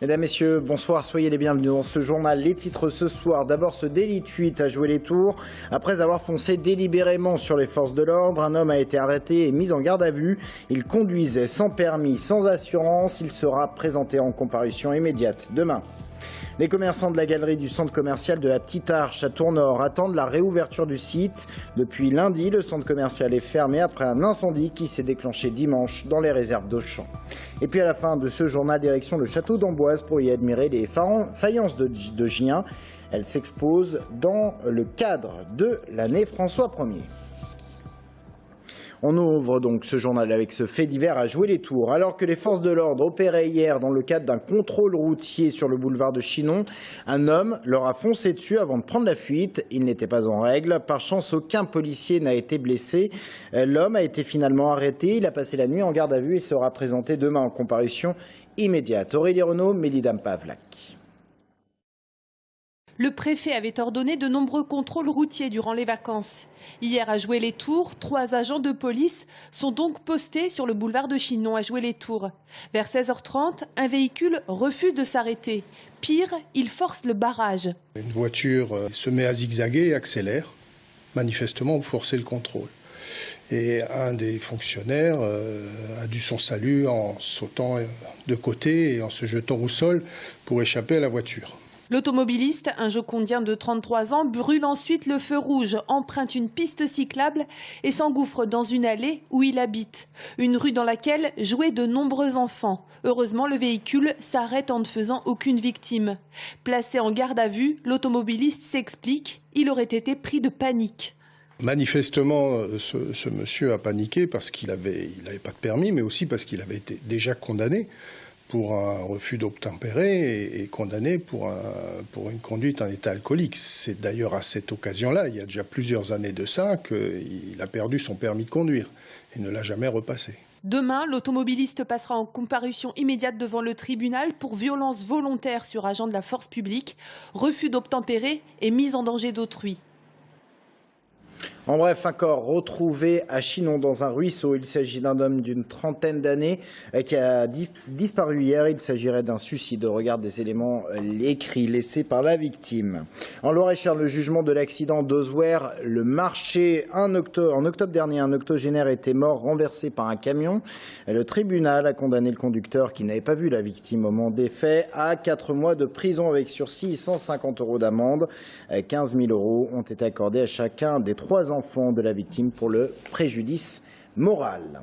Mesdames, Messieurs, bonsoir, soyez les bienvenus dans ce journal. Les titres ce soir, d'abord ce délit de fuite a joué les tours. Après avoir foncé délibérément sur les forces de l'ordre, un homme a été arrêté et mis en garde à vue. Il conduisait sans permis, sans assurance. Il sera présenté en comparution immédiate demain. Les commerçants de la galerie du centre commercial de la Petite Arche à Tournord attendent la réouverture du site. Depuis lundi, le centre commercial est fermé après un incendie qui s'est déclenché dimanche dans les réserves d'Auchan. Et puis à la fin de ce journal, direction le château d'Amboise pour y admirer les faïences de Gien. Elles s'exposent dans le cadre de l'année François Ier. On ouvre donc ce journal avec ce fait divers à jouer les tours. Alors que les forces de l'ordre opéraient hier dans le cadre d'un contrôle routier sur le boulevard de Chinon, un homme leur a foncé dessus avant de prendre la fuite. Il n'était pas en règle. Par chance, aucun policier n'a été blessé. L'homme a été finalement arrêté. Il a passé la nuit en garde à vue et sera présenté demain en comparution immédiate. Aurélie Renaud, Mélidam Pavlak. Le préfet avait ordonné de nombreux contrôles routiers durant les vacances. Hier à Joué-les-Tours, 3 agents de police sont donc postés sur le boulevard de Chinon à Joué-les-Tours. Vers 16h30, un véhicule refuse de s'arrêter. Pire, il force le barrage. Une voiture se met à zigzaguer et accélère, manifestement pour forcer le contrôle. Et un des fonctionnaires a dû son salut en sautant de côté et en se jetant au sol pour échapper à la voiture. L'automobiliste, un jocondien de 33 ans, brûle ensuite le feu rouge, emprunte une piste cyclable et s'engouffre dans une allée où il habite. Une rue dans laquelle jouaient de nombreux enfants. Heureusement, le véhicule s'arrête en ne faisant aucune victime. Placé en garde à vue, l'automobiliste s'explique, il aurait été pris de panique. Manifestement, ce monsieur a paniqué parce qu'il n'avait pas de permis, mais aussi parce qu'il avait été déjà condamné pour un refus d'obtempérer et condamné pour une conduite en état alcoolique. C'est d'ailleurs à cette occasion-là, il y a déjà plusieurs années de ça, qu'il a perdu son permis de conduire et ne l'a jamais repassé. Demain, l'automobiliste passera en comparution immédiate devant le tribunal pour violence volontaire sur agent de la force publique, refus d'obtempérer et mise en danger d'autrui. En bref, un corps retrouvé à Chinon dans un ruisseau. Il s'agit d'un homme d'une trentaine d'années qui a disparu hier. Il s'agirait d'un suicide au regard des éléments écrits laissés par la victime. En Loir-et-Cher, le jugement de l'accident d'Ozouer, le marché. En octobre dernier, un octogénaire était mort renversé par un camion. Le tribunal a condamné le conducteur qui n'avait pas vu la victime au moment des faits à 4 mois de prison avec sursis et 150 € d'amende. 15 000 € ont été accordés à chacun des 3 enfants de la victime pour le préjudice moral.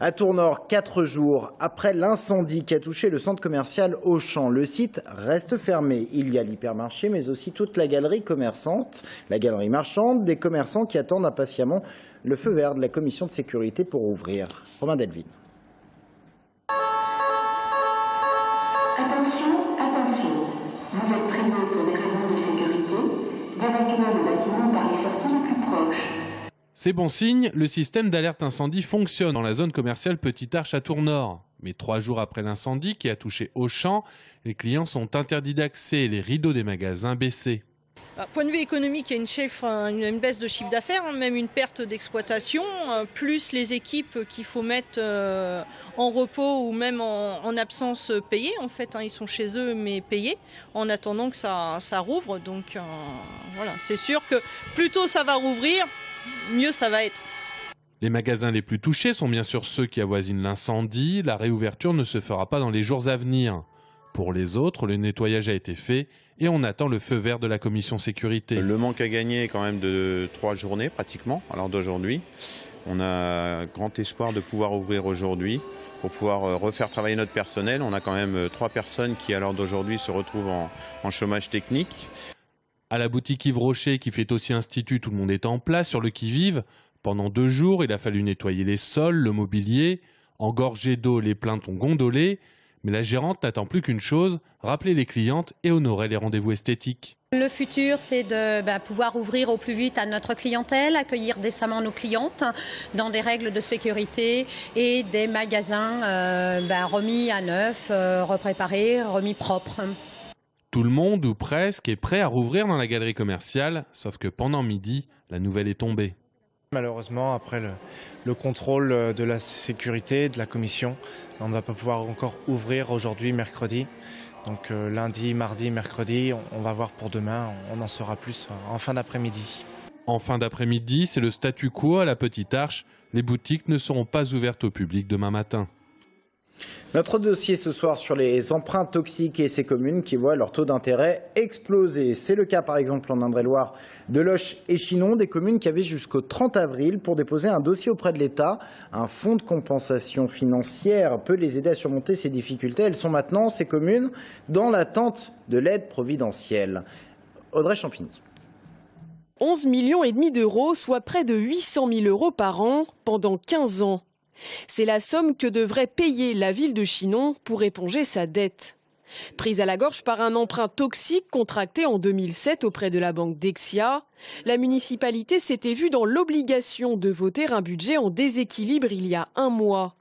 À Tournord, 4 jours après l'incendie qui a touché le centre commercial Auchan, le site reste fermé. Il y a l'hypermarché, mais aussi toute la galerie commerçante, la galerie marchande, des commerçants qui attendent impatiemment le feu vert de la commission de sécurité pour ouvrir. Romain Delville. Attention, vous êtes priés pour des raisons de sécurité d'évacuer le bâtiment par les sorties les plus proches. C'est bon signe, le système d'alerte incendie fonctionne dans la zone commerciale Petite Arche à Tournord. Mais 3 jours après l'incendie qui a touché Auchan, les clients sont interdits d'accès et les rideaux des magasins baissés. Point de vue économique, il y a une baisse de chiffre d'affaires, même une perte d'exploitation, plus les équipes qu'il faut mettre en repos ou même en absence payée. En fait, ils sont chez eux mais payés en attendant que ça rouvre. Donc voilà, c'est sûr que plus tôt ça va rouvrir, mieux ça va être. Les magasins les plus touchés sont bien sûr ceux qui avoisinent l'incendie. La réouverture ne se fera pas dans les jours à venir. Pour les autres, le nettoyage a été fait et on attend le feu vert de la commission sécurité. Le manque à gagner est quand même de 3 journées pratiquement, à l'heure d'aujourd'hui. On a grand espoir de pouvoir ouvrir aujourd'hui pour pouvoir refaire travailler notre personnel. On a quand même 3 personnes qui, à l'heure d'aujourd'hui, se retrouvent en chômage technique. À la boutique Yves Rocher, qui fait aussi institut, tout le monde est en place sur le qui-vive. Pendant 2 jours, il a fallu nettoyer les sols, le mobilier. Engorgés d'eau, les plaintes ont gondolé. Mais la gérante n'attend plus qu'une chose, rappeler les clientes et honorer les rendez-vous esthétiques. Le futur, c'est de pouvoir ouvrir au plus vite à notre clientèle, accueillir décemment nos clientes dans des règles de sécurité et des magasins remis à neuf, repréparés, remis propres. Tout le monde, ou presque, est prêt à rouvrir dans la galerie commerciale, sauf que pendant midi, la nouvelle est tombée. Malheureusement, après le contrôle de la sécurité, de la commission, on ne va pas pouvoir encore ouvrir aujourd'hui, mercredi. Donc lundi, mardi, mercredi, on va voir pour demain, on en saura plus en fin d'après-midi. En fin d'après-midi, c'est le statu quo à la Petite Arche. Les boutiques ne seront pas ouvertes au public demain matin. Notre dossier ce soir sur les emprunts toxiques et ces communes qui voient leur taux d'intérêt exploser. C'est le cas par exemple en Indre-et-Loire de Loches et Chinon, des communes qui avaient jusqu'au 30 avril pour déposer un dossier auprès de l'État. Un fonds de compensation financière peut les aider à surmonter ces difficultés. Elles sont maintenant, ces communes, dans l'attente de l'aide providentielle. Audrey Champigny. 11,5 millions d'euros, soit près de 800 000 euros par an pendant 15 ans. C'est la somme que devrait payer la ville de Chinon pour éponger sa dette. Prise à la gorge par un emprunt toxique contracté en 2007 auprès de la banque Dexia, la municipalité s'était vue dans l'obligation de voter un budget en déséquilibre il y a un mois.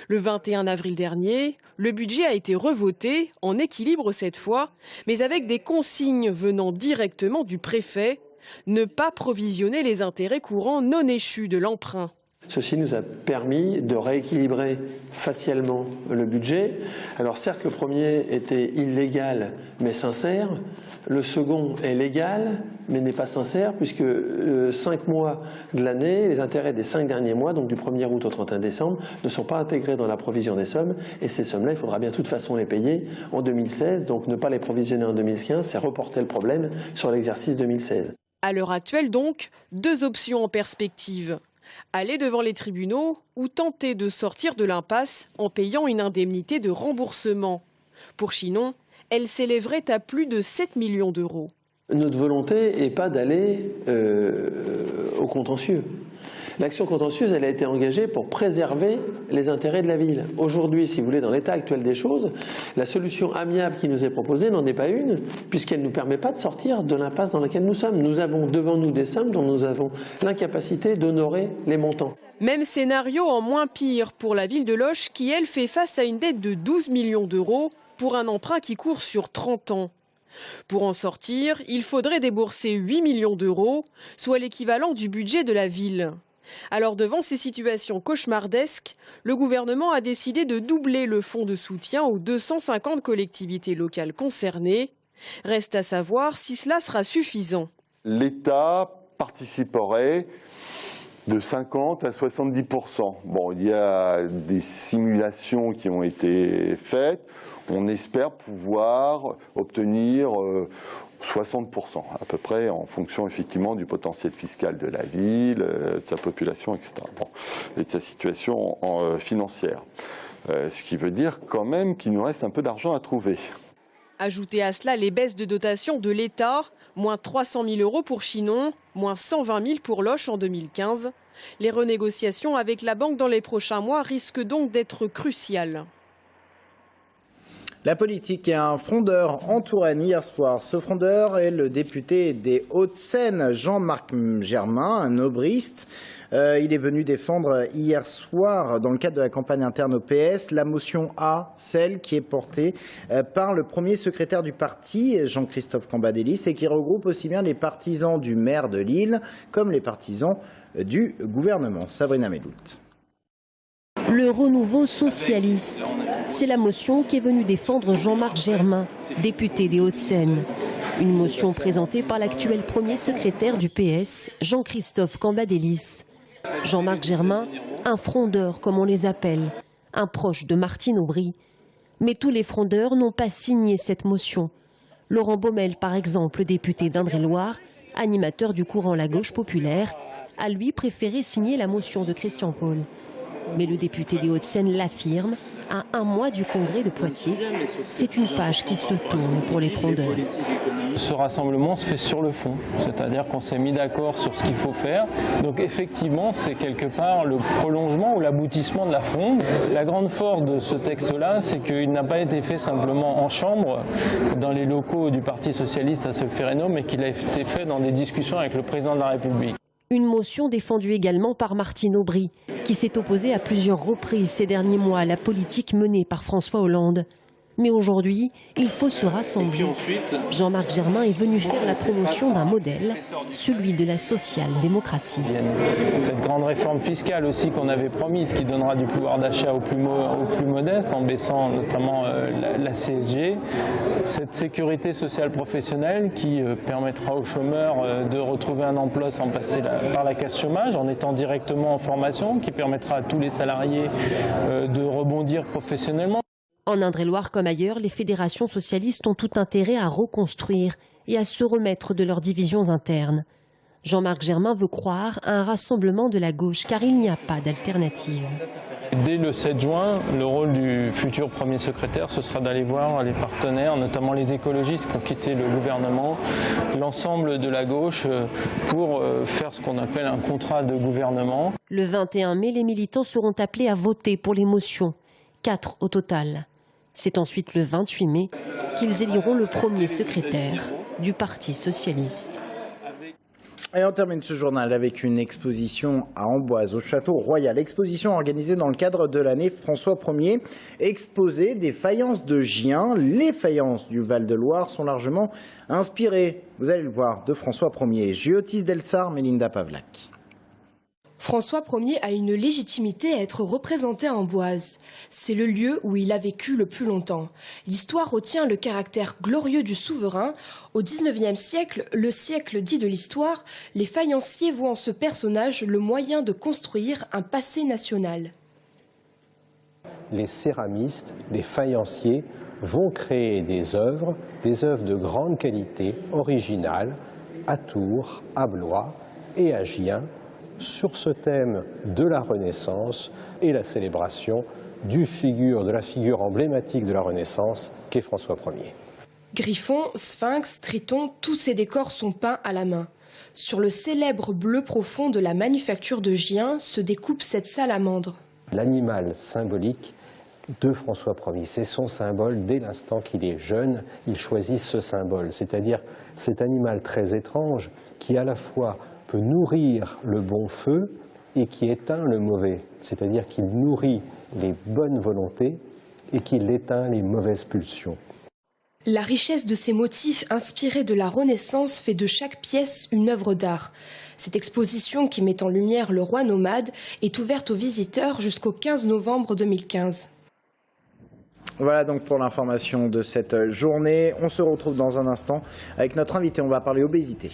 Le 21 avril dernier, le budget a été revoté, en équilibre cette fois, mais avec des consignes venant directement du préfet, ne pas provisionner les intérêts courants non échus de l'emprunt. Ceci nous a permis de rééquilibrer facialement le budget. Alors certes, le premier était illégal mais sincère. Le second est légal mais n'est pas sincère puisque 5 mois de l'année, les intérêts des 5 derniers mois, donc du 1er août au 31 décembre, ne sont pas intégrés dans la provision des sommes. Et ces sommes-là, il faudra bien de toute façon les payer en 2016. Donc ne pas les provisionner en 2015, c'est reporter le problème sur l'exercice 2016. À l'heure actuelle donc, 2 options en perspective. Aller devant les tribunaux ou tenter de sortir de l'impasse en payant une indemnité de remboursement. Pour Chinon, elle s'élèverait à plus de 7 millions d'euros. Notre volonté n'est pas d'aller au contentieux. L'action contentieuse, elle a été engagée pour préserver les intérêts de la ville. Aujourd'hui, si vous voulez, dans l'état actuel des choses, la solution amiable qui nous est proposée n'en est pas une, puisqu'elle ne nous permet pas de sortir de l'impasse dans laquelle nous sommes. Nous avons devant nous des sommes dont nous avons l'incapacité d'honorer les montants. Même scénario en moins pire pour la ville de Loches qui, elle, fait face à une dette de 12 millions d'euros pour un emprunt qui court sur 30 ans. Pour en sortir, il faudrait débourser 8 millions d'euros, soit l'équivalent du budget de la ville. Alors devant ces situations cauchemardesques, le gouvernement a décidé de doubler le fonds de soutien aux 250 collectivités locales concernées. Reste à savoir si cela sera suffisant. L'État participerait de 50 à 70%. Bon, il y a des simulations qui ont été faites. On espère pouvoir obtenir 60% à peu près en fonction effectivement du potentiel fiscal de la ville, de sa population, etc. Bon, et de sa situation financière. Ce qui veut dire quand même qu'il nous reste un peu d'argent à trouver. Ajoutez à cela les baisses de dotation de l'État, moins 300 000 euros pour Chinon, moins 120 000 pour Loches en 2015. Les renégociations avec la banque dans les prochains mois risquent donc d'être cruciales. La politique et un frondeur en Touraine hier soir. Ce frondeur est le député des Hauts-de-Seine, Jean-Marc Germain, un aubriste. Il est venu défendre hier soir, dans le cadre de la campagne interne au PS, la motion A, celle qui est portée par le premier secrétaire du parti, Jean-Christophe Cambadélis, et qui regroupe aussi bien les partisans du maire de Lille comme les partisans du gouvernement. Sabrina Medoult. Le renouveau socialiste, c'est la motion qui est venue défendre Jean-Marc Germain, député des Hauts-de-Seine. Une motion présentée par l'actuel premier secrétaire du PS, Jean-Christophe Cambadélis. Jean-Marc Germain, un frondeur comme on les appelle, un proche de Martine Aubry. Mais tous les frondeurs n'ont pas signé cette motion. Laurent Baumel, par exemple, député d'Indre-et-Loire, animateur du courant La Gauche Populaire, a lui préféré signer la motion de Christian Paul. Mais le député des Hauts-de-Seine l'affirme, à un mois du congrès de Poitiers, c'est une page qui se tourne pour les frondeurs. Ce rassemblement se fait sur le fond, c'est-à-dire qu'on s'est mis d'accord sur ce qu'il faut faire. Donc effectivement, c'est quelque part le prolongement ou l'aboutissement de la fronde. La grande force de ce texte-là, c'est qu'il n'a pas été fait simplement en chambre, dans les locaux du Parti socialiste à Solferino, mais qu'il a été fait dans des discussions avec le président de la République. Une motion défendue également par Martine Aubry, qui s'est opposée à plusieurs reprises ces derniers mois à la politique menée par François Hollande. Mais aujourd'hui, il faut se rassembler. Jean-Marc Germain est venu faire la promotion d'un modèle, celui de la social-démocratie. Cette grande réforme fiscale aussi qu'on avait promise, qui donnera du pouvoir d'achat aux plus modestes, en baissant notamment la CSG. Cette sécurité sociale professionnelle qui permettra aux chômeurs de retrouver un emploi sans passer par la caisse chômage, en étant directement en formation, qui permettra à tous les salariés de rebondir professionnellement. En Indre-et-Loire comme ailleurs, les fédérations socialistes ont tout intérêt à reconstruire et à se remettre de leurs divisions internes. Jean-Marc Germain veut croire à un rassemblement de la gauche car il n'y a pas d'alternative. Dès le 7 juin, le rôle du futur premier secrétaire, ce sera d'aller voir les partenaires, notamment les écologistes qui ont quitté le gouvernement, l'ensemble de la gauche pour faire ce qu'on appelle un contrat de gouvernement. Le 21 mai, les militants seront appelés à voter pour les motions, 4 au total. C'est ensuite le 28 mai qu'ils éliront le premier secrétaire du Parti socialiste. Et on termine ce journal avec une exposition à Amboise, au Château Royal. Exposition organisée dans le cadre de l'année François Ier. Exposée des faïences de Gien. Les faïences du Val-de-Loire sont largement inspirées, vous allez le voir, de François Ier. Giotis Delsar, Mélinda Pavlak. François Ier a une légitimité à être représenté à Amboise. C'est le lieu où il a vécu le plus longtemps. L'histoire retient le caractère glorieux du souverain. Au XIXe siècle, le siècle dit de l'histoire, les faïenciers voient en ce personnage le moyen de construire un passé national. Les céramistes, les faïenciers vont créer des œuvres de grande qualité, originales, à Tours, à Blois et à Gien, sur ce thème de la Renaissance et la célébration de la figure emblématique de la Renaissance qu'est François Ier. Griffon, sphinx, triton, tous ces décors sont peints à la main. Sur le célèbre bleu profond de la manufacture de Gien se découpe cette salamandre. L'animal symbolique de François Ier, c'est son symbole. Dès l'instant qu'il est jeune, il choisit ce symbole, c'est-à-dire cet animal très étrange qui à la fois peut nourrir le bon feu et qui éteint le mauvais, c'est-à-dire qu'il nourrit les bonnes volontés et qu'il éteint les mauvaises pulsions. La richesse de ces motifs inspirés de la Renaissance fait de chaque pièce une œuvre d'art. Cette exposition qui met en lumière le roi nomade est ouverte aux visiteurs jusqu'au 15 novembre 2015. Voilà donc pour l'information de cette journée. On se retrouve dans un instant avec notre invité. On va parler obésité.